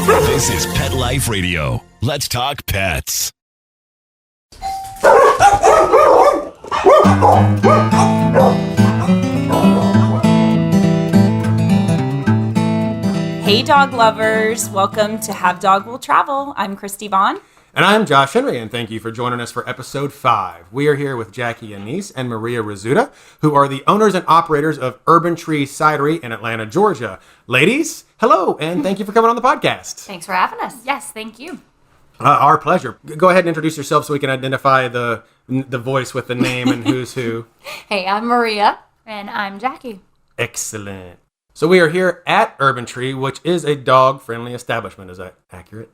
This is Pet Life Radio. Let's talk pets. Hey dog lovers, welcome to Have Dog Will Travel. I'm Kristi Vaughn. And I'm Josh Henry, and thank you for joining us for episode 5. We are here with Jackie Anise and Maria Rizzuta, who are the owners and operators of Urban Tree Cidery in Atlanta, Georgia. Ladies, hello, and thank you for coming on the podcast. Thanks for having us. Yes, thank you. Our pleasure. Go ahead and introduce yourself so we can identify the voice with the name and who's who. Hey, I'm Maria. And I'm Jackie. Excellent. So we are here at Urban Tree, which is a dog-friendly establishment. Is that accurate?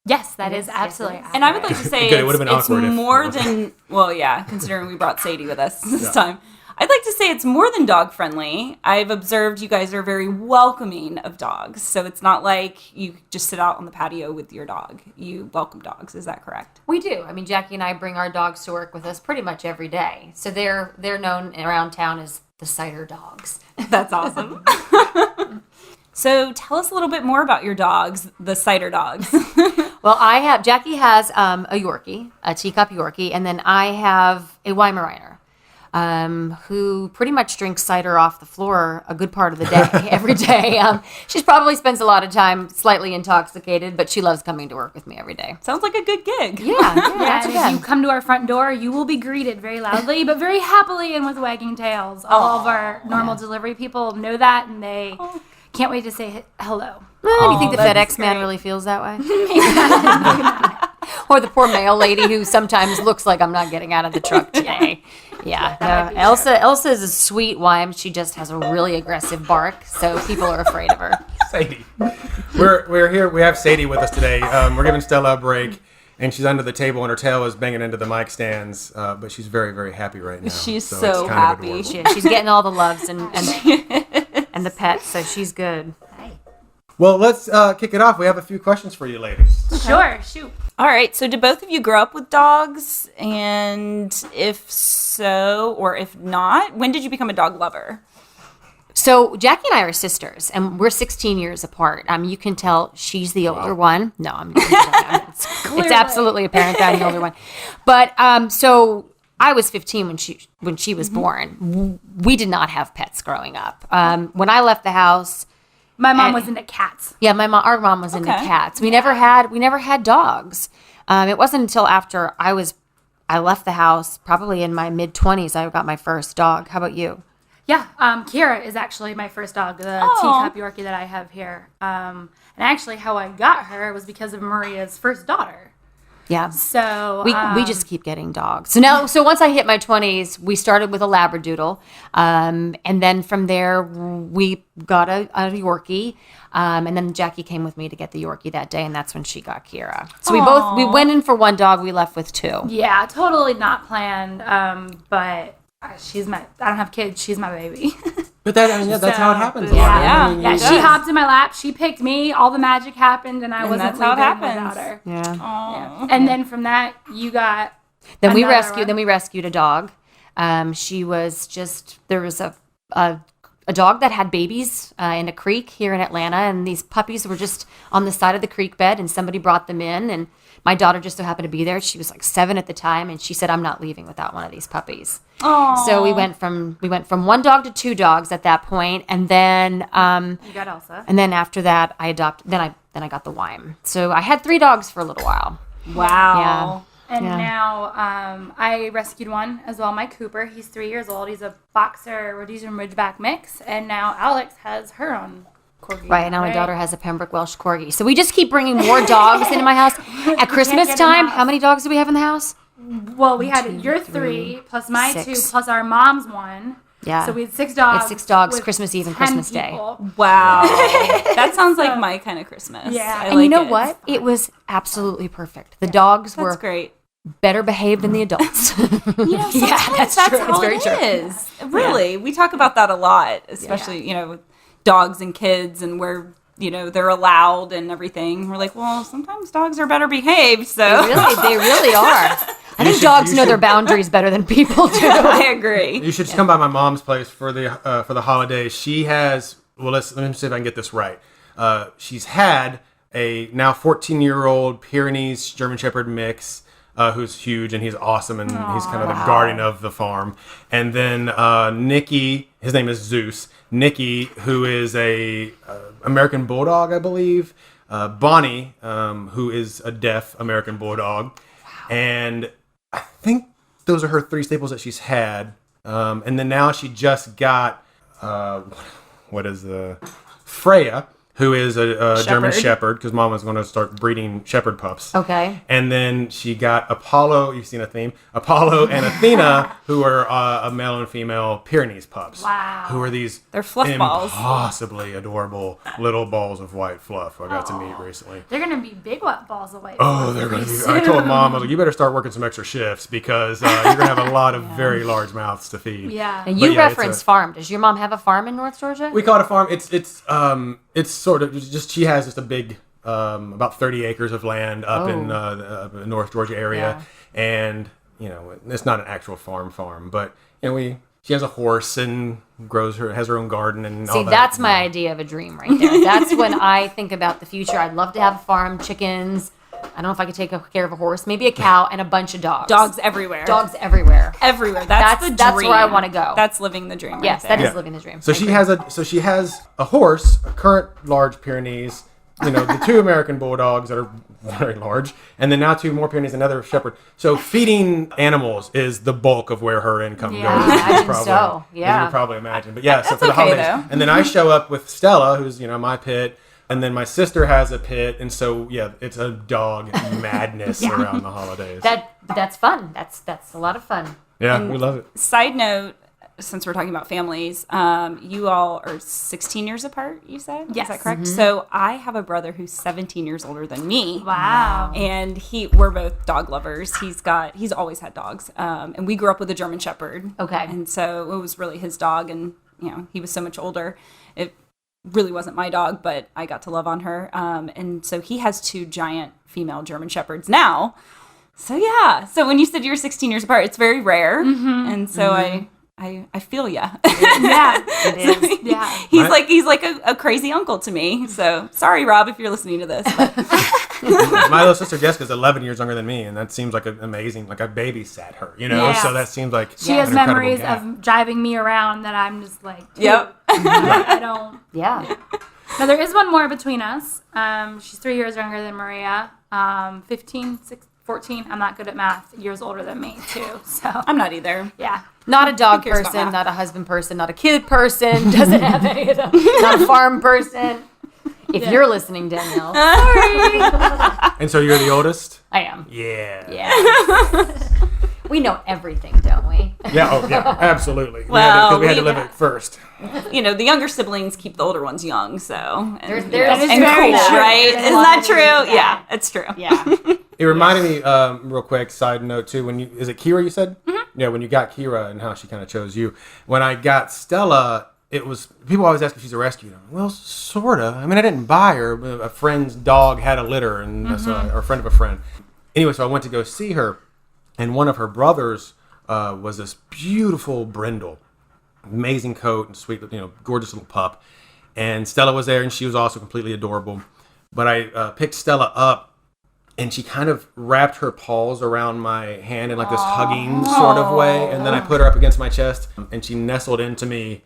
Yes, that is absolutely accurate. And I would like to say Good, it would've been it's awkward if more it wasn't. than, well, yeah, considering we brought Sadie with us this time. I'd like to say it's more than dog friendly. I've observed you guys are very welcoming of dogs. So it's not like you just sit out on the patio with your dog. You welcome dogs. Is that correct? We do. I mean, Jackie and I bring our dogs to work with us pretty much every day. So they're known around town as the cider dogs. That's awesome. So tell us a little bit more about your dogs, the cider dogs. Well, Jackie has a Yorkie, a teacup Yorkie, and then I have a Weimaraner, who pretty much drinks cider off the floor a good part of the day, every day. She probably spends a lot of time slightly intoxicated, but she loves coming to work with me every day. Sounds like a good gig. Yeah, not too And bad. if you come to our front door, you will be greeted very loudly, but very happily and with wagging tails. All of our normal delivery people know that, and they can't wait to say hello. Do you think the that's FedEx man great. really feels that way? Or the poor mail lady who sometimes looks like I'm not getting out of the truck today. Yeah. No, Elsa is a sweet Weim. She just has a really aggressive bark, so people are afraid of her. Sadie. We're here. We have Sadie with us today. We're giving Stella a break, and she's under the table, and her tail is banging into the mic stands. But she's very, very happy right now. She's it's so kind of happy. adorable. She's getting all the loves and the pets, so she's good. Well, let's kick it off. We have a few questions for you, ladies. Sure, shoot. All right. So did both of you grow up with dogs? And if so, or if not, when did you become a dog lover? So Jackie and I are sisters, and we're 16 years apart. You can tell she's the older one. No, I'm it's absolutely apparent that I'm the older one. But so I was 15 when she was born. We did not have pets growing up. When I left the house, My mom was into cats. yeah, our mom was into cats. We never had dogs. It wasn't until after I left the house, probably in my mid-20s, I got my first dog. How about you? Yeah, Kira is actually my first dog, the teacup Yorkie that I have here. And actually how I got her was because of Maria's first daughter. Yeah. So We just keep getting dogs. So once I hit my 20s, we started with a Labradoodle. And then from there, we got a Yorkie. And then Jackie came with me to get the Yorkie that day, and that's when she got Kira. So we went in for one dog, we left with 2. Yeah, totally not planned. But I don't have kids. She's my baby. But that's how it happens. Yeah. She hopped in my lap. She picked me. All the magic happened, and I wasn't that's how it leaving happens. without her. Yeah. Yeah. And then from that, you got Then we another rescued a dog. She was there was a dog that had babies in a creek here in Atlanta, and these puppies were just on the side of the creek bed, and somebody brought them in, and my daughter just so happened to be there. She was like 7 at the time, and she said, "I'm not leaving without one of these puppies." Aww. So we went from 1 dog to 2 dogs at that point, and then You got Elsa. and then after that I adopted. Then I got the Weim. So I had 3 dogs for a little while. Wow. And now I rescued one as well, my Cooper. He's 3 years old. He's a boxer Rhodesian Ridgeback mix. And now Alex has her own corgi. Right, now my daughter has a Pembroke Welsh Corgi. So we just keep bringing more dogs into my house. At Christmas get time, enough. how many dogs do we have in the house? Well, we had your 3 plus my 6. 2 plus our mom's 1. Yeah. So we had 6 dogs. We had 6 dogs, with Christmas Eve and 10 Christmas Day. people. Wow. That sounds like my kind of Christmas. Yeah. I And like you know it. what? It was absolutely perfect. The dogs That's were great. better behaved than the adults. Sometimes that's true. how It's very it true. is. Really. We talk about that a lot, especially, with dogs and kids and where, they're allowed and everything. We're like, well, sometimes dogs are better behaved, so. They really are. I think dogs know their boundaries better than people do. I agree. You should just come by my mom's place for the holidays. She has, let me see if I can get this right. She's had a now 14-year-old Pyrenees German Shepherd mix, who's huge and he's awesome and he's kind of the guardian of the farm. And then Nikki, his name is Zeus. Nikki, who is a American Bulldog, I believe. Bonnie, who is a deaf American Bulldog. And I think those are her 3 staples that she's had. And then now she just got, Freya, who is a German Shepherd, because Mom was going to start breeding Shepherd pups. Okay. And then she got Apollo, you've seen a theme, Apollo and Athena, who are a male and female Pyrenees pups. Wow. Who are these They're fluff balls. impossibly adorable little balls of white fluff who I got to meet recently. They're going to be big white balls of white. Oh, they're going to be. I told Mom, I was like, you better start working some extra shifts because you're going to have a lot of very large mouths to feed. Yeah. And you referenced farm. Does your mom have a farm in North Georgia? We call it a farm. It's sort of just, she has just a big, about 30 acres of land up in the North Georgia area. Yeah. And, it's not an actual farm, but, she has a horse and has her own garden and all See, that. that's my idea of a dream right there. That's when I think about the future. I'd love to have a farm, chickens. I don't know if I could take care of a horse, maybe a cow, and a bunch of dogs. Dogs everywhere. Dogs everywhere. Everywhere. That's the dream. That's where I want to go. That's living the dream. Yes, right that there. is living the dream. So she has a horse, a current large Pyrenees, the 2 American Bulldogs that are very large, and then now 2 more Pyrenees, another Shepherd. So feeding animals is the bulk of where her income goes. I imagine so. As Yeah. you can probably imagine. But yeah, so for the okay, holidays. though. And then I show up with Stella, who's, my pit, and then my sister has a pit, and so yeah, it's a dog madness around the holidays. That's fun. That's a lot of fun. Yeah, we love it. Side note, since we're talking about families, you all are 16 years apart, you said? Yes. Is that correct? So I have a brother who's 17 years older than me. Wow. And we're both dog lovers. He's always had dogs. And we grew up with a German Shepherd. Okay. And so it was really his dog, and he was so much older. It really wasn't my dog, but I got to love on her. And so he has 2 giant female German Shepherds now. So yeah. So when you said you were 16 years apart, it's very rare. And so I feel ya. Yeah. It is. Yeah. He's like a crazy uncle to me. So sorry, Rob, if you're listening to this. But. My little sister Jessica's 11 years younger than me, and that seems like amazing. Like I babysat her, Yes. So that seems like She has an incredible memories gap. of driving me around that I'm just like, dude, Yep. I don't. Yeah. Now, there is one more between us. She's 3 years younger than Maria. 15, 16, 14. I'm not good at math. Years older than me, too. So, I'm not either. yeah. Not a dog cares about person, that? not a husband person, not a kid person, doesn't have any of them, not a farm person. If you're listening, Danielle, sorry. And so you're the oldest? I am. Yeah. Yeah. We know everything, don't we? Yeah, absolutely. Well, we had to we- live it first. The younger siblings keep the older ones young, so. And, There's and very cool, true. right? There's a Isn't lot that of true? that. Yeah, it's true. Yeah. It reminded me, real quick, side note too, is it Kira you said? Mm-hmm. Yeah, when you got Kira and how she kind of chose you. When I got Stella, people always ask if she's a rescue. Well, sort of. I mean, I didn't buy her, but a friend's dog had a litter, and or a friend of a friend. Anyway, so I went to go see her, and one of her brothers was this beautiful brindle, amazing coat and sweet, gorgeous little pup. And Stella was there, and she was also completely adorable. But I picked Stella up, and she kind of wrapped her paws around my hand in like this hugging sort of way, and then I put her up against my chest, and she nestled into me.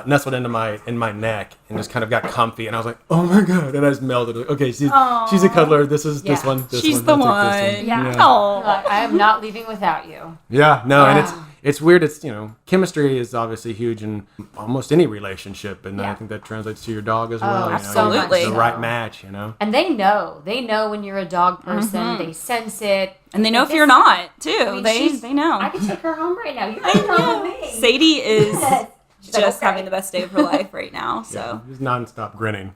Nestled into my neck and just kind of got comfy, and I was like, "Oh my god!" And I just melted. Like, okay, she's a cuddler. This is this one. This She's one. the I'll take this one. Yeah. Oh. I am not leaving without you. Yeah, no, and it's weird. It's chemistry is obviously huge in almost any relationship, and I think that translates to your dog as well. absolutely. The right match. And they know when you're a dog person. They sense it. And they know if This- you're not, too. I mean, they know. I can take her home right now. You can come home with me. Sadie is like, just okay. having the best day of her life right now. So, Just nonstop grinning.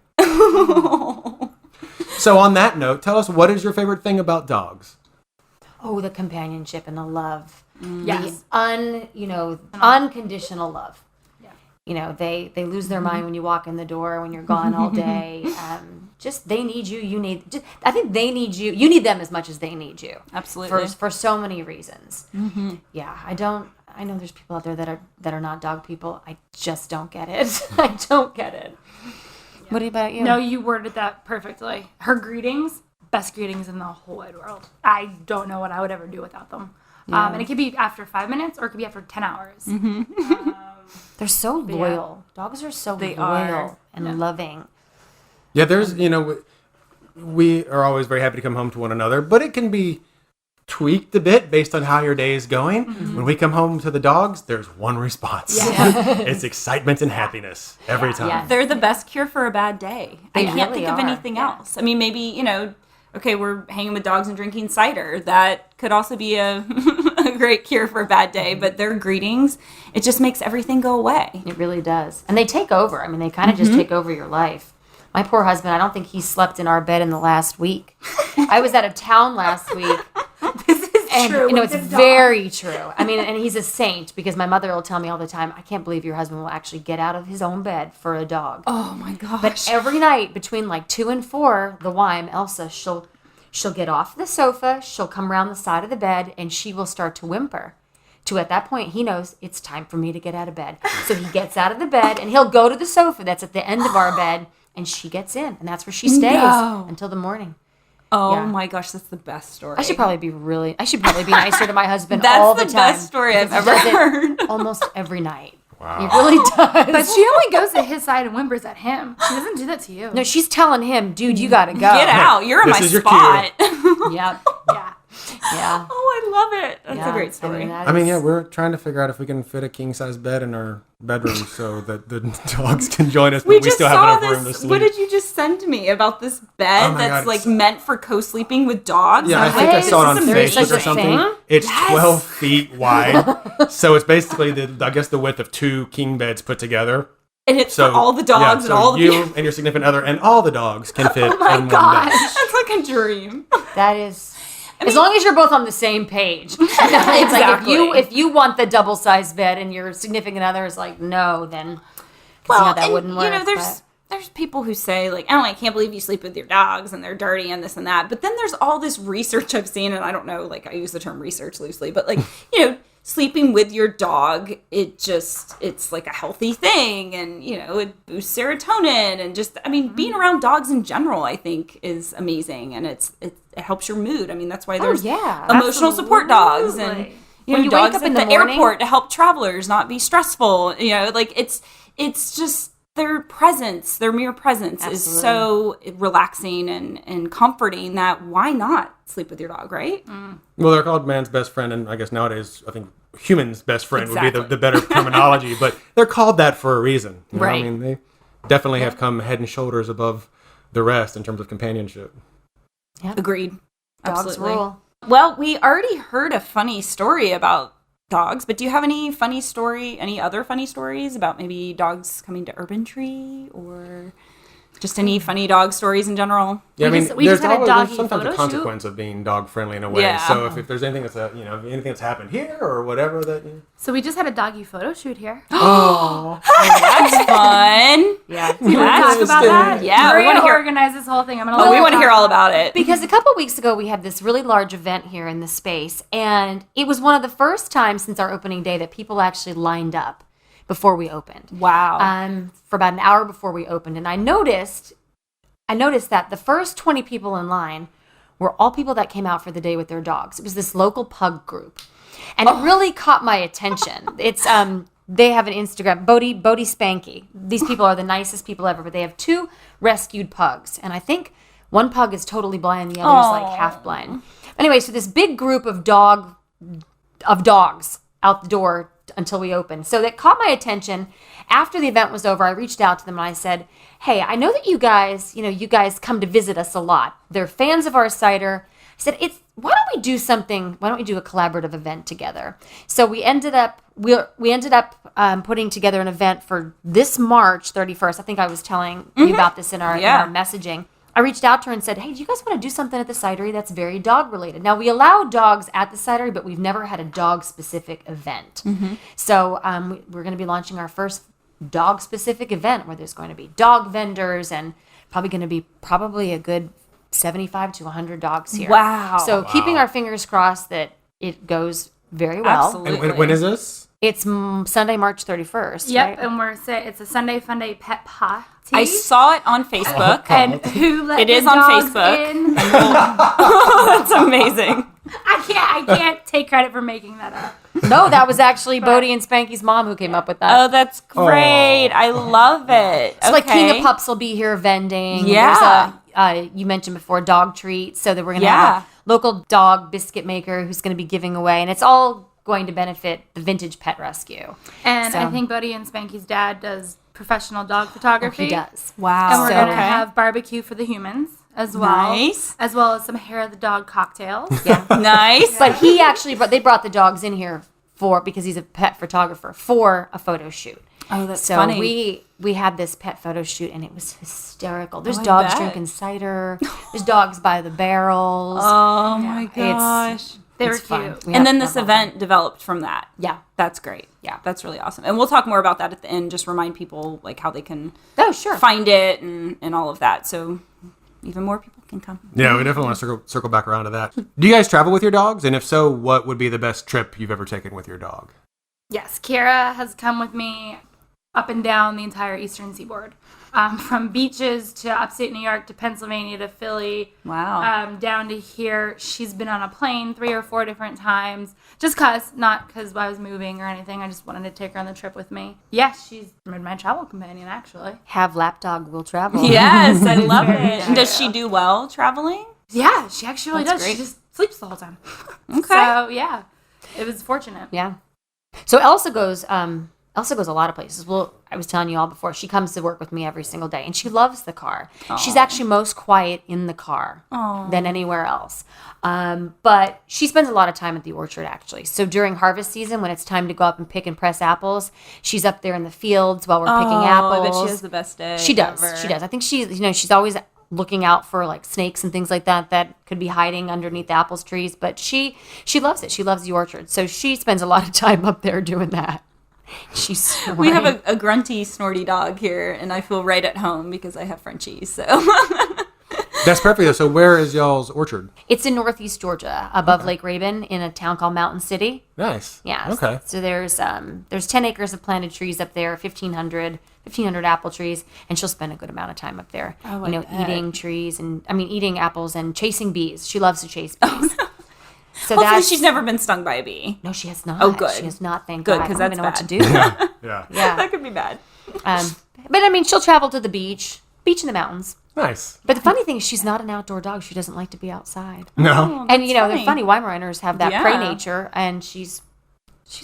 So on that note, tell us, what is your favorite thing about dogs? Oh, the companionship and the love. Yes. The unconditional love. Yeah. They lose their mind when you walk in the door, when you're gone all day. They need you. I think they need you. You need them as much as they need you. absolutely. For so many reasons. Yeah, I know there's people out there that are not dog people. I just don't get it. I don't get it. What about you? No, you worded that perfectly. Her greetings, best greetings in the whole wide world. I don't know what I would ever do without them. And it could be after 5 minutes or it could be after 10 hours. They're so loyal. Dogs are so loyal and loving. Yeah, there's, we are always very happy to come home to one another, but it can be tweaked a bit based on how your day is going. When we come home to the dogs, there's one response. It's excitement and happiness every time. Yeah. They're the best cure for a bad day. I can't really think of are. anything else. I mean, maybe, okay, we're hanging with dogs and drinking cider. That could also be a great cure for a bad day, but their greetings, it just makes everything go away. It really does. And they take over. I mean, they kind of just take over your life. My poor husband, I don't think he slept in our bed in the last week. I was out of town last week. This is true. It's very true. I mean, and he's a saint because my mother will tell me all the time, I can't believe your husband will actually get out of his own bed for a dog. Oh my gosh. But every night between like 2 and 4, the Wime, Elsa, she'll get off the sofa, she'll come around the side of the bed, and she will start to whimper. At that point, he knows it's time for me to get out of bed. So he gets out of the bed, and he'll go to the sofa that's at the end of our bed, and she gets in, and that's where she stays until the morning. Oh my gosh, that's the best story. I should probably be nicer to my husband all the time. That's the best story I've ever heard. Almost every night. Wow. He really does. But she only goes to his side and whimpers at him. She doesn't do that to you. No, she's telling him, dude, you got to go. Get out. You're in This my is your spot. Yep. Yeah. Yeah. Oh, I love it. That's a great story. We're trying to figure out if we can fit a king-size bed in our bedroom so that the dogs can join us, but we just still have saw enough room to this. sleep. What did you just send me about this bed Oh my that's God, like it's- meant for co-sleeping with dogs? Yeah, I And think I like, saw it on this is amazing. Facebook or something. thing? It's 12 feet wide. So it's basically the width of 2 king beds put together. And it's for all the dogs and all the you people. and your significant other and all the dogs can fit in one gosh. bed. That's like a dream. That is... as long as you're both on the same page. It's like if you want the double-sized bed and your significant other is like, no, then that wouldn't work. There's people who say, like, oh, I can't believe you sleep with your dogs and they're dirty and this and that. But then there's all this research I've seen, and I don't know, like, I use the term research loosely, but, like, sleeping with your dog, it's like a healthy thing, and, it boosts serotonin, and just, I mean, being around dogs in general, I think, is amazing, and it helps your mood. I mean, that's why there's emotional support dogs, and, When you dogs wake up at in the the morning- airport to help travelers not be stressful, like, it's just... their presence, their mere presence is so relaxing and comforting that why not sleep with your dog, right? Well, they're called man's best friend, and I guess nowadays, I think human's best friend would Exactly. be the better terminology, but they're called that for a reason. You know? Right. I mean, they definitely have come head and shoulders above the rest in terms of companionship. Agreed. Dogs Absolutely. rule. Well, we already heard a funny story about dogs, but do you have any other funny stories about maybe dogs coming to Urban Tree, or just any funny dog stories in general? Yeah, We just had a there's doggy sometimes photo a consequence of being dog friendly in a way. Yeah. So if there's anything that's happened here or whatever that. So we just had a doggy photo shoot here. That's fun. Yeah. Can we talk about that? Yeah, we Maria want to hear. organize this whole thing. I'm gonna. Oh, let we her want to talk hear all about it. Because a couple weeks ago, we had this really large event here in the space, and it was one of the first times since our opening day that people actually lined up before we opened. Wow. For about an hour before we opened, and I noticed that the first 20 people in line were all people that came out for the day with their dogs. It was this local pug group, and it really caught my attention. It's they have an Instagram, Bodie Spanky. These people are the nicest people ever, but they have 2 rescued pugs, and I think one pug is totally blind, the other is like half blind. Anyway, so this big group of dogs out the door until we opened. So that caught my attention. After the event was over, I reached out to them and I said, hey, I know that you guys come to visit us a lot. They're fans of our cider. I said, why don't we do a collaborative event together? So we ended up putting together an event for this March 31st. I think I was telling you about this in our messaging. I reached out to her and said, hey, do you guys want to do something at the cidery that's very dog related? Now, we allow dogs at the cidery, but we've never had a dog specific event. So we're going to be launching our first dog specific event where there's going to be dog vendors and probably going to be a good 75 to 100 dogs here. Wow. So keeping our fingers crossed that it goes very well. Absolutely. And when is this? It's Sunday, March 31st. Yep, right? and it's a Sunday Fun Day pet party. I saw it on Facebook. And who let It is the on dogs Facebook. in? That's amazing. I can't take credit for making that up. No, that was actually Bodie and Spanky's mom who came up with that. Oh, that's great. I love it. So like King Okay. of Pups will be here vending. Yeah. There's you mentioned before dog treats. So that we're going to Yeah. have a local dog biscuit maker who's going to be giving away. And it's all going to benefit the Vintage Pet Rescue. And So- I think Bodie and Spanky's dad does professional dog photography. He does. Wow. And we're going to Okay. have barbecue for the humans as well. Nice. As well as some hair of the dog cocktails. Yeah. Nice. But they brought the dogs in here because he's a pet photographer for a photo shoot. Oh, that's So funny. we had this pet photo shoot and it was hysterical. There's I dogs bet. drinking cider. There's dogs by the barrels. Oh my gosh. They were It's fun. cute. We And have then this fun. event developed from that. Yeah. That's great. Yeah. That's really awesome. And we'll talk more about that at the end. Just remind people like how they can Oh, sure. find it and all of that. So even more people can come. Yeah, we definitely want to circle back around to that. Do you guys travel with your dogs? And if so, what would be the best trip you've ever taken with your dog? Yes, Kira has come with me up and down the entire eastern seaboard. From beaches to upstate New York to Pennsylvania to Philly. Wow. Down to here. She's been on a plane 3 or 4 different times. Not because I was moving or anything. I just wanted to take her on the trip with me. Yeah, she's my travel companion, actually. Have lapdog will travel. Yes, I love it. very And does she do well traveling? Yeah, she actually That's does. great. She just sleeps the whole time. Okay. So, yeah, it was fortunate. Yeah. So Elsa goes a lot of places. Well, I was telling you all before, she comes to work with me every single day and she loves the car. She's actually most quiet in the car than anywhere else. But she spends a lot of time at the orchard actually. So during harvest season, when it's time to go up and pick and press apples, she's up there in the fields while we're picking apples. I bet she has the best day. She does. ever. She does. I think she's always looking out for like snakes and things like that could be hiding underneath the apples trees. But she loves it. She loves the orchard. So she spends a lot of time up there doing that. She's We have a grunty, snorty dog here, and I feel right at home because I have Frenchies. So That's perfect. Though. So where is y'all's orchard? It's in Northeast Georgia, above Lake Raven, in a town called Mountain City. Nice. Yeah. Okay. So there's 10 acres of planted trees up there, 1,500 apple trees, and she'll spend a good amount of time up there. Oh, I bet. eating apples and chasing bees. She loves to chase bees. So hopefully she's never been stung by a bee. No, she has not. Oh, good. She has not. Thank Good, God. 'cause I don't that's even know what to do. Yeah. Yeah. That could be bad. But I mean, she'll travel to the beach in the mountains. Nice. But the funny thing is, she's not an outdoor dog. She doesn't like to be outside. No. And they're funny. Weimaraners have that prey Yeah. nature, and she's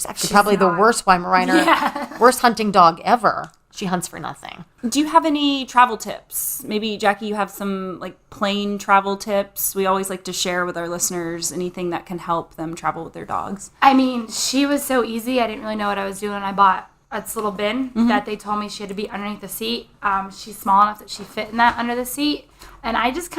actually probably the not. worst Weimaraner, worst hunting dog ever. She hunts for nothing. Do you have any travel tips? Maybe, Jackie, you have some like plane travel tips. We always like to share with our listeners anything that can help them travel with their dogs. I mean, she was so easy. I didn't really know what I was doing. I bought this little bin that they told me she had to be underneath the seat. She's small enough that she fit in that under the seat. And I just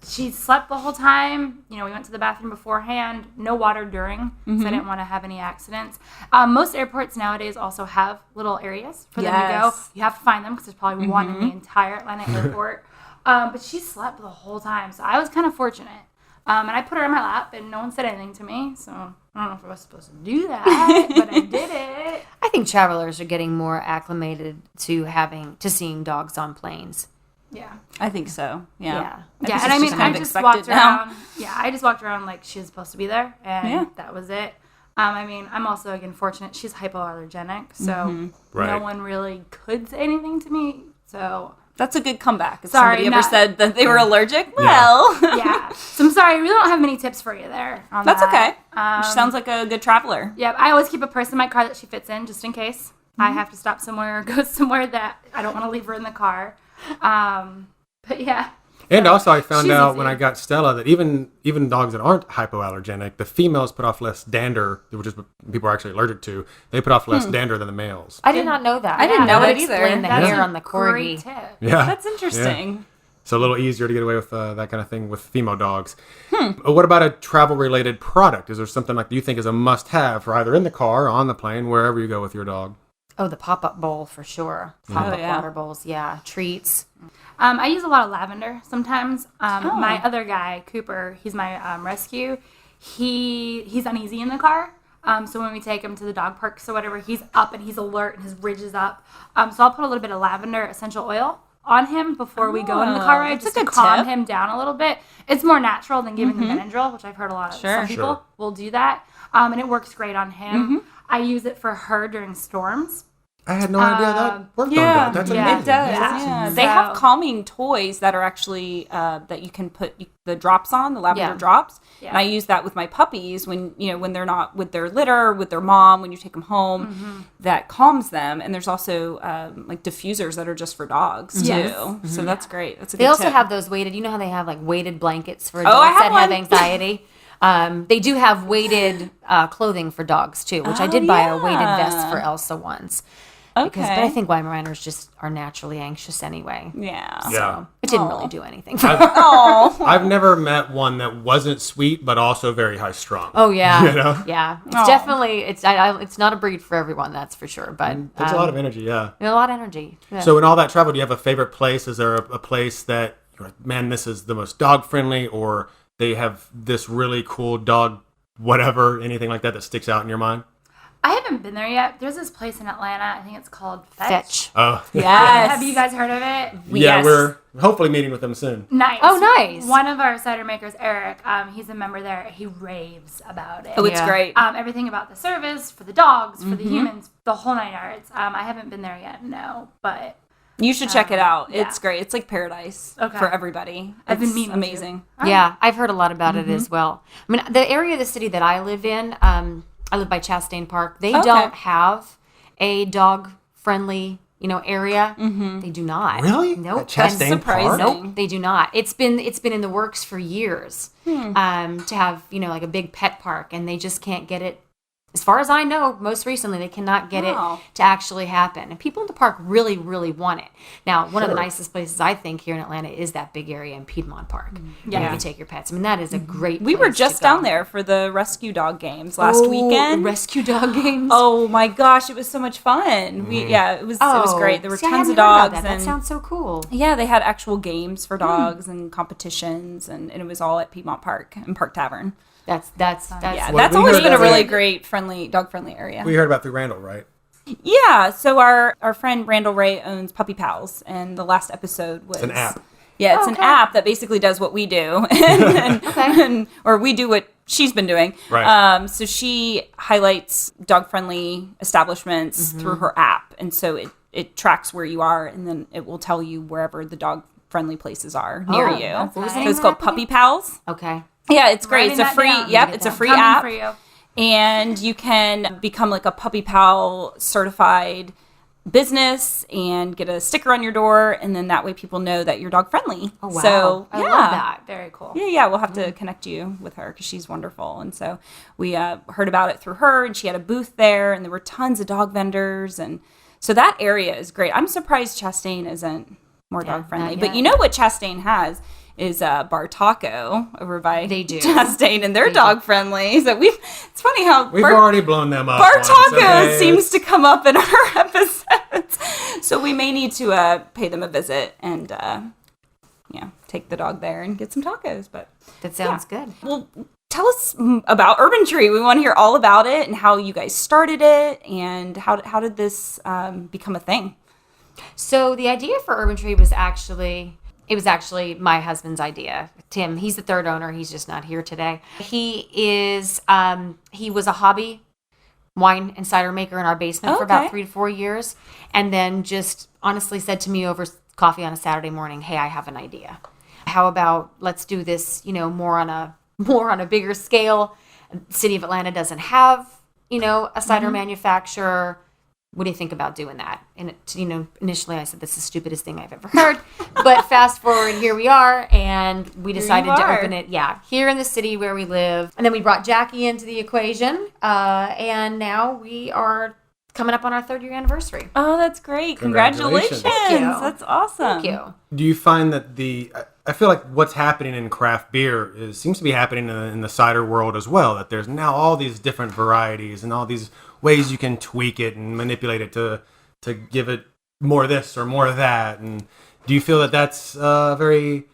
she slept the whole time. We went to the bathroom beforehand. No water during, so I didn't want to have any accidents. Most airports nowadays also have little areas for them to go. Yes. You have to find them because there's probably one in the entire Atlanta airport. But she slept the whole time, so I was kind of fortunate. And I put her in my lap, and no one said anything to me, so I don't know if I was supposed to do that, but I did it. I think travelers are getting more acclimated to seeing dogs on planes. Yeah. I think so. Yeah. Yeah, guess and I it's mean, kind I of just expected walked now. around. Yeah, I just walked around like she was supposed to be there, and that was it. I mean, I'm also, again, fortunate. She's hypoallergenic, so Right. no one really could say anything to me, so... That's a good comeback. If Sorry, somebody ever not- said that they were allergic, well, Yeah. So I'm sorry, I really don't have many tips for you there. On that's that. okay. She sounds like a good traveler. Yeah, I always keep a purse in my car that she fits in, just in case I have to stop somewhere or go somewhere that I don't want to leave her in the car. But yeah. And also, I found She's out easy. when I got Stella that even dogs that aren't hypoallergenic, the females put off less dander, which is what people are actually allergic to. They put off less dander than the males. I did not know that. I didn't know That it would either. explain the That's hair a on the great corgi. tip. Yeah. That's interesting. So a little easier to get away with that kind of thing with female dogs. What about a travel-related product? Is there something like you think is a must-have for either in the car or on the plane, wherever you go with your dog? Oh, the pop-up bowl for sure. Pop-up yeah. water bowls, yeah. Treats. I use a lot of lavender sometimes. My other guy, Cooper, he's my rescue. He's uneasy in the car. So when we take him to the dog parks or whatever, he's up and he's alert and his ridge is up. So I'll put a little bit of lavender essential oil on him before we go into the car ride, just to calm him down a little bit. It's more natural than giving the Benadryl, which I've heard a lot of some people will do that. And it works great on him. I use it for her during storms. I had no idea that worked on that. That's amazing. It does. Yeah. They have calming toys that are actually that you can put the drops on, the lavender drops. Yeah. And I use that with my puppies when they're not with their litter, with their mom, when you take them home, that calms them. And there's also like diffusers that are just for dogs too. So that's great. That's a They good also tip. have those weighted, you know how they have like weighted blankets for adults that have anxiety? They do have weighted clothing for dogs too, which I did buy a weighted vest for Elsa once. Okay. But I think Weimaraners just are naturally anxious anyway. Yeah. So it didn't really do anything. I've never met one that wasn't sweet, but also very high strung. Oh yeah, You know? yeah. It's definitely it's not a breed for everyone, that's for sure. But Takes a lot of energy, yeah. a lot of energy. Yeah. So in all that travel, do you have a favorite place? Is there a place that you're like, man, this is the most dog friendly, or they have this really cool dog, whatever, anything like that sticks out in your mind? I haven't been there yet. There's this place in Atlanta. I think it's called Fetch. Oh, Yes. Have you guys heard of it? yeah, we're hopefully meeting with them soon. Nice. Oh, nice. One of our cider makers, Eric, he's a member there. He raves about it. Oh, it's great. Everything about the service, for the dogs, for the humans, the whole 9 yards. I haven't been there yet, no, but... You should check it out. yeah. It's great. It's like paradise Okay. for everybody. I've been It's meaning to. amazing. Yeah, I've heard a lot about it as well. I mean, the area of the city that I live in, I live by Chastain Park. They don't have a dog-friendly, area. They do not. Really? Nope. At Chastain That's Park? surprising. Nope, they do not. It's been in the works for years to have like a big pet park, and they just can't get it. As far as I know, most recently, they cannot get it to actually happen. And people in the park really, really want it. Now, one of the nicest places, I think, here in Atlanta is that big area in Piedmont Park. Yeah. You can take your pets. I mean, that is a great We were place just to go. down there for the rescue dog games last weekend. Rescue dog games. Oh my gosh, it was so much fun. It was great. There were See, I tons hadn't of heard about dogs. That And sounds so cool. yeah, they had actual games for dogs and competitions, and it was all at Piedmont Park and Park Tavern. That's Yeah, Well, that's we always heard been a that- really great, dog-friendly area. We heard about through Randall, right? Yeah, so our friend Randall Ray owns Puppy Pals, and the last episode was... It's an app. Yeah, it's an app that basically does what we do, or we do what she's been doing. Right. So she highlights dog-friendly establishments through her app, and so it tracks where you are, and then it will tell you wherever the dog-friendly places are near you. What was the So name it's of called that again? Puppy Pals. Okay. Yeah, it's great. Writing It's a that free. down. Yep, Get it's a that. free Coming app. for you. And you can become like a Puppy Pal certified business and get a sticker on your door, and then that way people know that you're dog friendly. Oh, wow. So I love that. Very cool. Yeah, we'll have to connect you with her because she's wonderful. And so we heard about it through her, and she had a booth there, and there were tons of dog vendors, and so that area is great. I'm surprised Chastain isn't more dog friendly, not but yet. you know what Chastain has is Bar Taco over by They do. Chastain, and they're dog friendly. So it's funny how We've already blown them up. Bar once, Taco okay? seems to come up in our episodes. So we may need to pay them a visit and take the dog there and get some tacos. But That sounds good. well, tell us about Urban Tree. We want to hear all about it and how you guys started it, and how did this become a thing? So the idea for Urban Tree was actually my husband's idea. Tim, he's the third owner. He's just not here today. He was a hobby wine and cider maker in our basement for about 3 to 4 years, and then just honestly said to me over coffee on a Saturday morning, "Hey, I have an idea. How about let's do this, more on a bigger scale. The city of Atlanta doesn't have, a cider manufacturer. What do you think about doing that?" And initially I said, "This is the stupidest thing I've ever heard." But fast forward, here we are, and we decided to open it, here in the city where we live. And then we brought Jackie into the equation, and now we are coming up on our 3rd year anniversary. Oh, that's great! Congratulations. Congratulations! Thank you. That's awesome. Thank you. Do you find that I feel like what's happening in craft beer seems to be happening in the cider world as well, that there's now all these different varieties and all these ways you can tweak it and manipulate it to give it more of this or more of that. And do you feel that that's very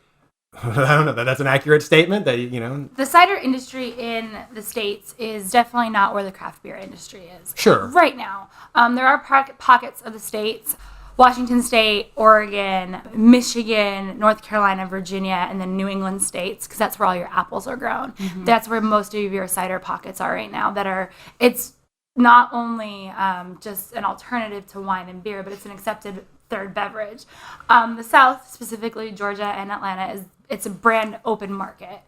I don't know that that's an accurate statement. That The cider industry in the States is definitely not where the craft beer industry is. Sure. Right now, there are pockets of the states. Washington State, Oregon, Michigan, North Carolina, Virginia, and then New England states, because that's where all your apples are grown. Mm-hmm. That's where most of your cider pockets are right now. It's not only just an alternative to wine and beer, but it's an accepted third beverage. The South, specifically Georgia and Atlanta, it's a brand open market.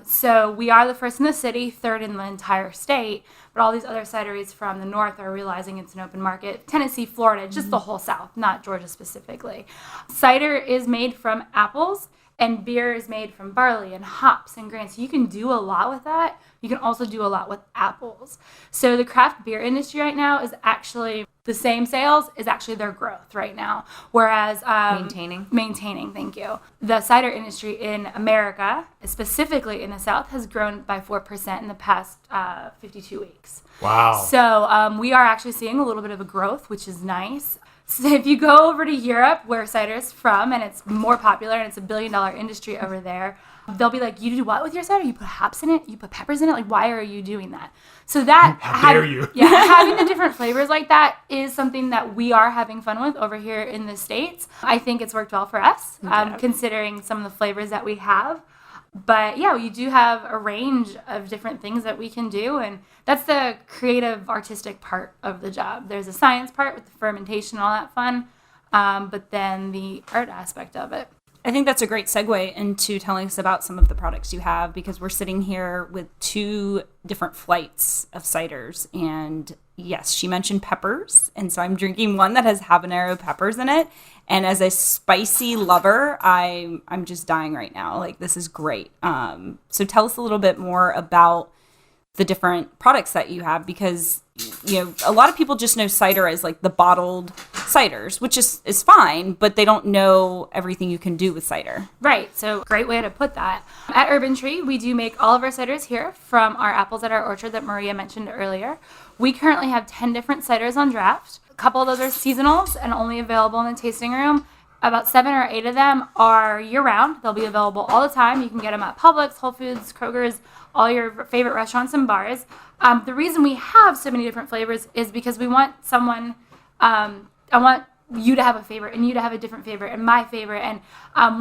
So we are the first in the city, third in the entire state, but all these other cideries from the north are realizing it's an open market. Tennessee, Florida, just the whole South, not Georgia specifically. Cider is made from apples, and beer is made from barley and hops and grains. So you can do a lot with that. You can also do a lot with apples. So the craft beer industry right now is actually the same sales is actually their growth right now. Whereas maintaining, thank you. The cider industry in America, specifically in the South, has grown by 4% in the past 52 weeks. Wow. So we are actually seeing a little bit of a growth, which is nice. So if you go over to Europe, where cider is from, and it's more popular, and it's $1 billion industry over there, they'll be like, you do what with your cider? You put hops in it? You put peppers in it? Like, why are you doing that? So that... How dare you? Yeah, having the different flavors like that is something that we are having fun with over here in the States. I think it's worked well for us, considering some of the flavors that we have. But yeah, you do have a range of different things that we can do, and that's the creative, artistic part of the job. There's a science part with the fermentation and all that fun, but then the art aspect of it. I think that's a great segue into telling us about some of the products you have, because we're sitting here with 2 different flights of ciders. And yes, she mentioned peppers. And so I'm drinking one that has habanero peppers in it. And as a spicy lover, I'm just dying right now. Like, this is great. So tell us a little bit more about the different products that you have, because a lot of people just know cider as like the bottled ciders, which is fine, but they don't know everything you can do with cider. Right. So great way to put that. At Urban Tree, we do make all of our ciders here from our apples at our orchard that Maria mentioned earlier. We currently have 10 different ciders on draft. A couple of those are seasonals and only available in the tasting room. About 7 or 8 of them are year-round. They'll be available all the time. You can get them at Publix, Whole Foods, Kroger's, all your favorite restaurants and bars. The reason we have so many different flavors is because we want I want you to have a favorite and you to have a different favorite and my favorite and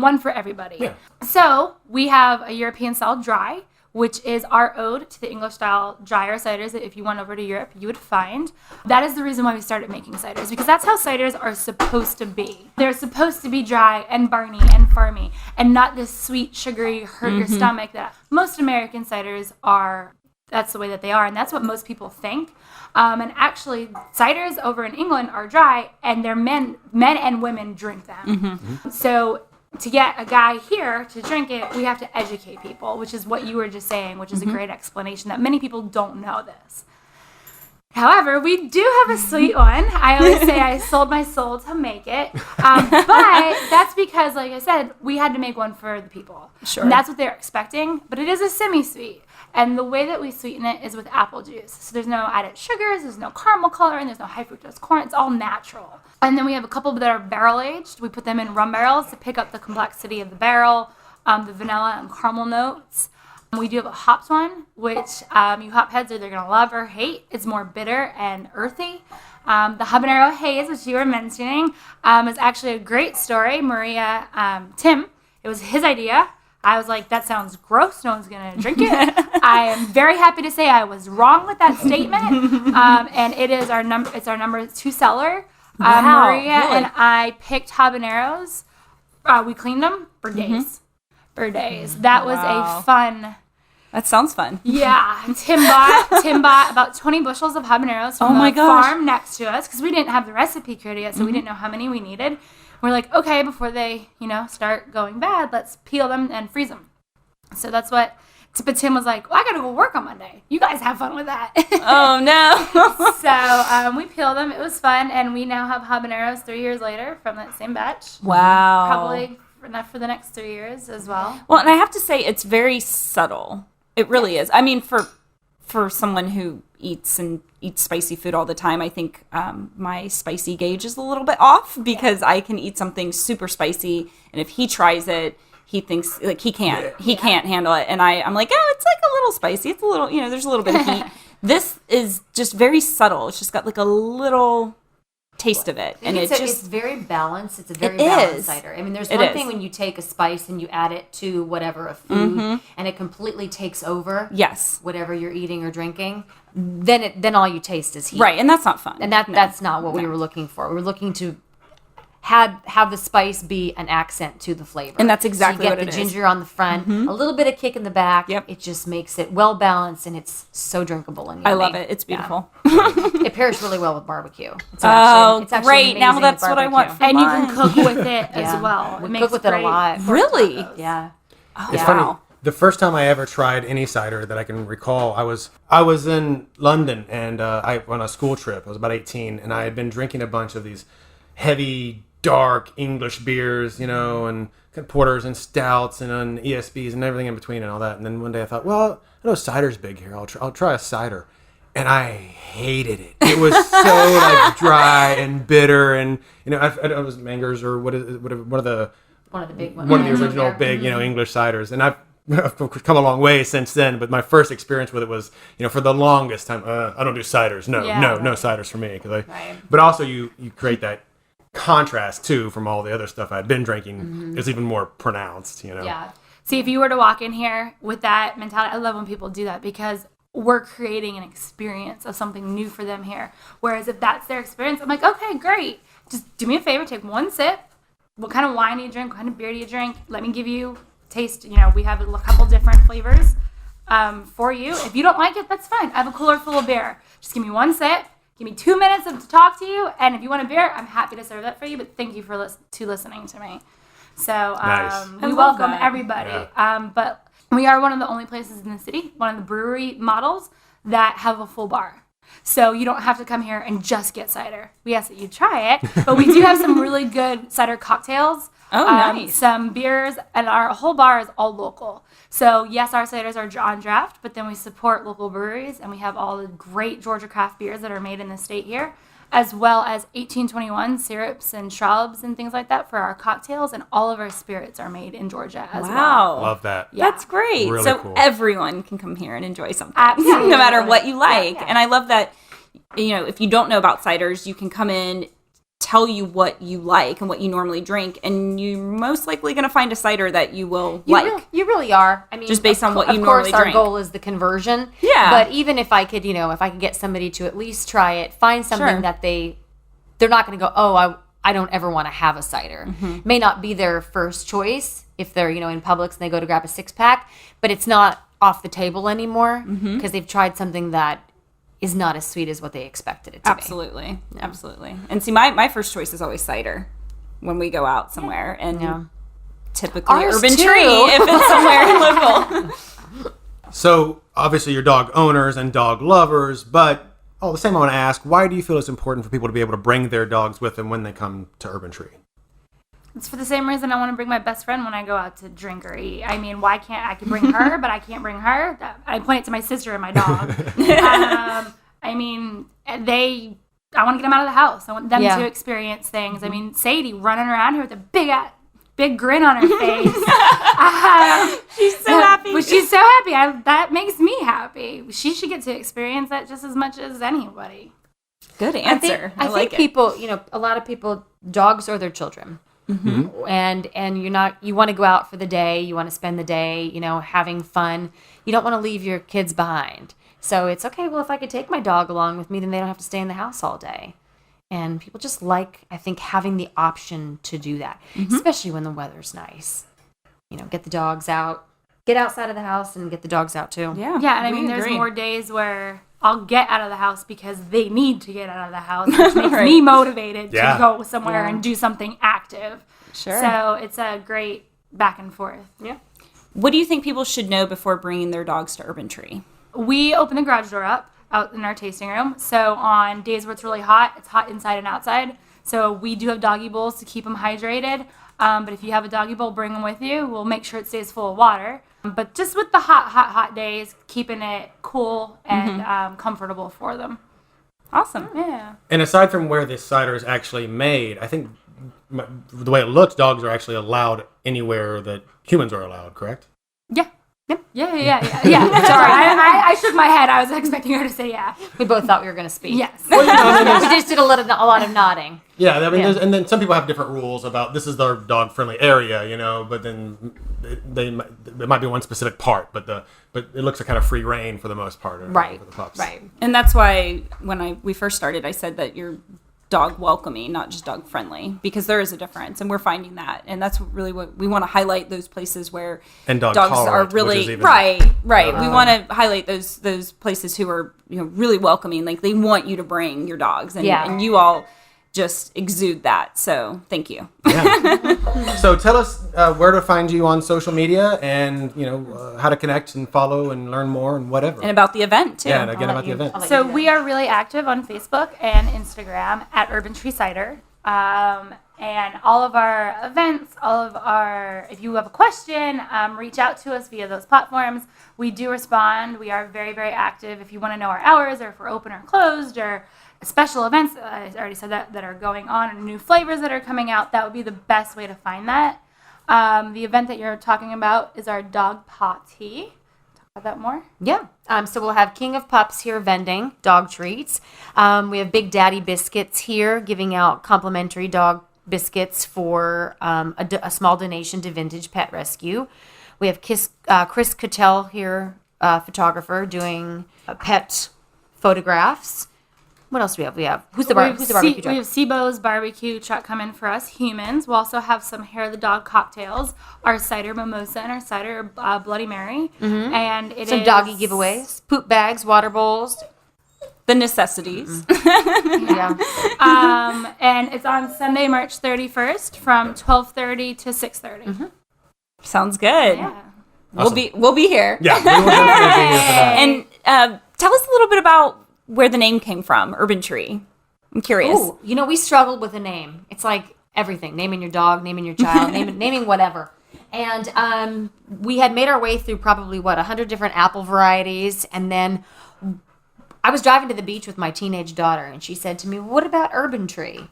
one for everybody. Yeah. So we have a European-style dry, which is our ode to the English-style drier ciders that if you went over to Europe, you would find. That is the reason why we started making ciders, because that's how ciders are supposed to be. They're supposed to be dry and barny and farmy, and not this sweet, sugary, hurt your stomach that most American ciders are. That's the way that they are, and that's what most people think. And actually, ciders over in England are dry, and they're men and women drink them. Mm-hmm. So to get a guy here to drink it, we have to educate people, which is what you were just saying, which is a great explanation that many people don't know this. However, we do have a sweet one. I always say I sold my soul to make it. But that's because, like I said, we had to make one for the people. Sure. And that's what they're expecting. But it is a semi-sweet. And the way that we sweeten it is with apple juice. So there's no added sugars, there's no caramel coloring, there's no high fructose corn. It's all natural. And then we have a couple that are barrel aged. We put them in rum barrels to pick up the complexity of the barrel, the vanilla and caramel notes. We do have a hopped one, which you hop heads are either going to love or hate. It's more bitter and earthy. The habanero haze, which you were mentioning, is actually a great story. Tim, it was his idea. I was like, that sounds gross. No one's going to drink it. I am very happy to say I was wrong with that statement. And it is our number. It's our number 2 seller. Wow, Maria really? and I picked habaneros. We cleaned them for days. For days. That was a fun. That sounds fun. Yeah. Tim bought about 20 bushels of habaneros from the farm next to us because we didn't have the recipe cured yet, so we didn't know how many we needed. We're like, okay, before they, start going bad, let's peel them and freeze them. So that's what. But Tim was like, well, I got to go work on Monday. You guys have fun with that. Oh, no. So we peeled them. It was fun. And we now have habaneros 3 years later from that same batch. Wow. Probably enough for the next 3 years as well. Well, and I have to say, it's very subtle. It really is. I mean, for someone who eats spicy food all the time, I think my spicy gauge is a little bit off because I can eat something super spicy. And if he tries it, he thinks like he can't handle it. And I'm like, oh, it's like a little spicy. It's a little, there's a little bit of heat. This is just very subtle. It's just got like a little taste of it. And it's very balanced. It's a very balanced cider. I mean, there's one thing when you take a spice and you add it to whatever, a food, and it completely takes over whatever you're eating or drinking, then all you taste is heat. Right, and that's not fun. And that's not what we were looking for. We were looking to have the spice be an accent to the flavor. And that's exactly what it is. You get the ginger on the front, a little bit of kick in the back. Yep. It just makes it well balanced, and it's so drinkable and yummy. I love it. It's beautiful. Yeah. It pairs really well with barbecue. It's actually great. Now that's what I want for and mine. you can cook with it as well. We cook with it a lot. Really? Yeah. Oh, It's wow. funny. The first time I ever tried any cider that I can recall, I was in London and I on a school trip. I was about 18, and I had been drinking a bunch of these heavy, dark English beers, and porters and stouts and ESBs and everything in between and all that. And then one day I thought, well, I know cider's big here. I'll try a cider. And I hated it. It was so like dry and bitter, and it was Mangers or one of the big ones. One of the original big English ciders, and I've come a long way since then. But my first experience with it was for the longest time, I don't do ciders. No ciders for me. But also you create that contrast too from all the other stuff I'd been drinking. It's even more pronounced. Yeah. See, if you were to walk in here with that mentality, I love when people do that because we're creating an experience of something new for them here. Whereas if that's their experience, I'm like, okay, great. Just do me a favor, take one sip. What kind of wine do you drink? What kind of beer do you drink? Let me give you taste. We have a couple different flavors for you. If you don't like it, that's fine. I have a cooler full of beer. Just give me one sip. Give me 2 minutes to talk to you. And if you want a beer, I'm happy to serve that for you. But thank you for listening to me. So Nice. We welcome everybody. Yeah. But we are one of the only places in the city, one of the brewery models that have a full bar. So you don't have to come here and just get cider. We ask that you try it, but we do have some really good cider cocktails. Oh, nice. Some beers, and our whole bar is all local. So yes, our ciders are on draft, but then we support local breweries, and we have all the great Georgia craft beers that are made in the state here, as well as 1821 syrups and shrubs and things like that for our cocktails, and all of our spirits are made in Georgia as well. Wow. Love that. Yeah. That's great. Really so cool. everyone can come here and enjoy something, Absolutely. no matter what you like. Yeah. And I love that, if you don't know about ciders, you can come in, tell you what you like and what you normally drink, and you're most likely going to find a cider that you will like. You really are. I mean, Just based on what you of normally course, drink. our goal is the conversion. Yeah. But even if I could, if I could get somebody to at least try it, find something Sure. that they're not going to go, oh, I don't ever want to have a cider. May not be their first choice if they're, in Publix and they go to grab a 6-pack, but it's not off the table anymore because they've tried something that is not as sweet as what they expected it to Absolutely. Absolutely. And see, my first choice is always cider when we go out somewhere. And typically Ours Urban too. Tree if it's somewhere local. So obviously you're dog owners and dog lovers, but all the same, I want to ask, why do you feel it's important for people to be able to bring their dogs with them when they come to Urban Tree? It's for the same reason I want to bring my best friend when I go out to drink or eat. I mean, why can't I can bring her, but I can't bring her? I point it to my sister and my dog. I mean, I want to get them out of the house. I want them to experience things. I mean, Sadie running around here with a big grin on her face. She's so happy. But she's so happy. That makes me happy. She should get to experience that just as much as anybody. Good answer. I think people, a lot of people, dogs are their children. And you want to go out for the day, you want to spend the day, having fun. You don't want to leave your kids behind. So it's okay, well, if I could take my dog along with me, then they don't have to stay in the house all day. And people just like, I think, having the option to do that, especially when the weather's nice. Get the dogs out, get outside of the house and get the dogs out too. Yeah. And I mean, there's more days where I'll get out of the house because they need to get out of the house, which makes me motivated to go somewhere and do something active. Sure. So it's a great back and forth. Yeah. What do you think people should know before bringing their dogs to Urban Tree? We open the garage door up out in our tasting room. So on days where it's really hot, it's hot inside and outside. So we do have doggy bowls to keep them hydrated. But if you have a doggy bowl, bring them with you. We'll make sure it stays full of water. But just with the hot days, keeping it cool and comfortable for them. Awesome. Yeah. And aside from where this cider is actually made, I think the way it looks, dogs are actually allowed anywhere that humans are allowed, correct? Yeah. Yep. Yeah. Sorry, I shook my head. I was expecting her to say yeah. We both thought we were going to speak. Yes. Well, We just did a lot of nodding. Yeah, I mean, and then some people have different rules about this is their dog-friendly area, but then it might be one specific part, but it looks like kind of free reign for the most part. Right. For the pups. Right. And that's why when we first started, I said that you're dog welcoming, not just dog friendly, because there is a difference, and we're finding that, and that's really what we want to highlight, those places where dogs are really right. We want to highlight those places who are really welcoming, like they want you to bring your dogs, and you all just exude that. So thank you. Yeah. So tell us where to find you on social media, and how to connect and follow and learn more and whatever. And about the event too. Yeah, and again about the event. So we are really active on Facebook and Instagram at Urban Tree Cider. And all of our events, if you have a question, reach out to us via those platforms. We do respond. We are very, very active. If you want to know our hours, or if we're open or closed, or special events, I already said that are going on, and new flavors that are coming out, that would be the best way to find that. The event that you're talking about is our dog potty. Talk about that more. Yeah. So we'll have King of Pups here vending dog treats. We have Big Daddy Biscuits here giving out complimentary dog biscuits for a small donation to Vintage Pet Rescue. We have Chris Cattell here, photographer, doing pet photographs. What else do we have? Who's the barbecue truck? We have Sibo's barbecue truck coming for us humans. We'll also have some Hair of the Dog cocktails, our cider mimosa, and our cider Bloody Mary. Mm-hmm. And some doggy giveaways, poop bags, water bowls. The necessities. Yeah. And it's on Sunday, March 31st from 12:30 to 6:30. Mm-hmm. Sounds good. Yeah. Awesome. We'll be here. Yeah, we will definitely be here for that. And tell us a little bit about where the name came from, Urban Tree. I'm curious. Ooh, we struggled with a name. It's like everything, naming your dog, naming your child, naming whatever. And we had made our way through probably 100 different apple varieties, and then I was driving to the beach with my teenage daughter, and she said to me, "What about Urban Tree?" And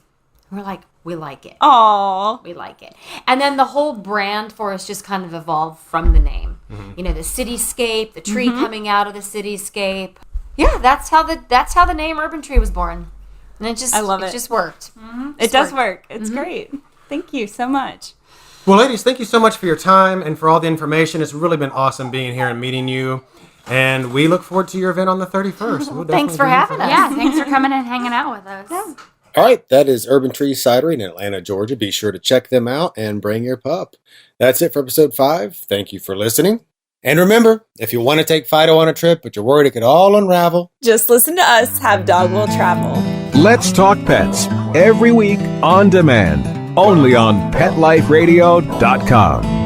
we're like, "We like it." Aww. We like it. And then the whole brand for us just kind of evolved from the name. Mm-hmm. The cityscape, the tree coming out of the cityscape. Yeah, that's how the name Urban Tree was born. And I love it. It just worked. Mm-hmm. It does work. It's great. Thank you so much. Well, ladies, thank you so much for your time and for all the information. It's really been awesome being here and meeting you. And we look forward to your event on the 31st. We'll thanks for having us. Yeah, thanks for coming and hanging out with us. Yeah. All right, that is Urban Tree Cidery in Atlanta, Georgia. Be sure to check them out and bring your pup. That's it for episode 5. Thank you for listening. And remember, if you want to take Fido on a trip, but you're worried it could all unravel, just listen to us have Dog Will Travel. Let's Talk Pets, every week on demand, only on PetLifeRadio.com.